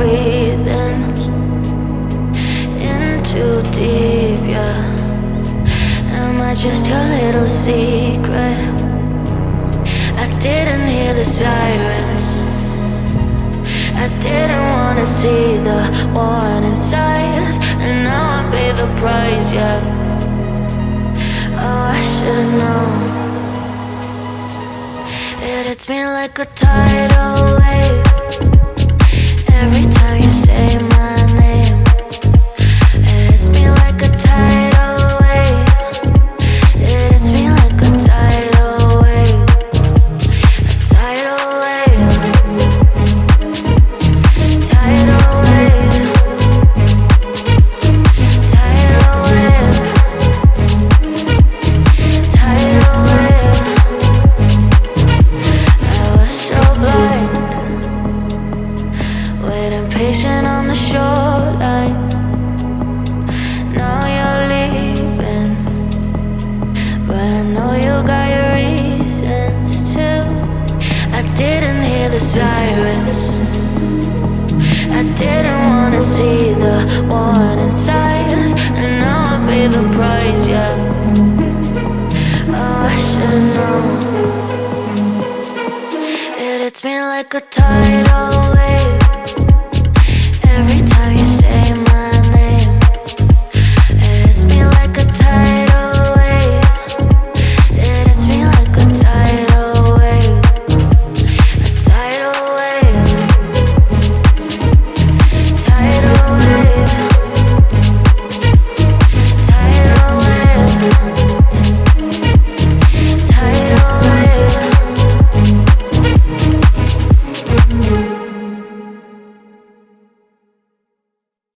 breathing in too deep, yeah. Am I just your little secret? I didn't hear the sirens, I didn't wanna see the warning signs, and now I pay the price, yeah. Oh, I should've known. It hits me like a tidal wave every time you say my name. It hits me like a tidal wave. It hits me like a tidal wave. A tidal wave. Tidal wave. Tidal wave. Tidal wave. I was so blind, waiting patient on the shoreline. Now you're leaving, but I know you got your reasons too. I didn't hear the sirens, I didn't wanna see the warning signs, and now I pay the price, yeah. Oh, I should've known. It hits me like a tidal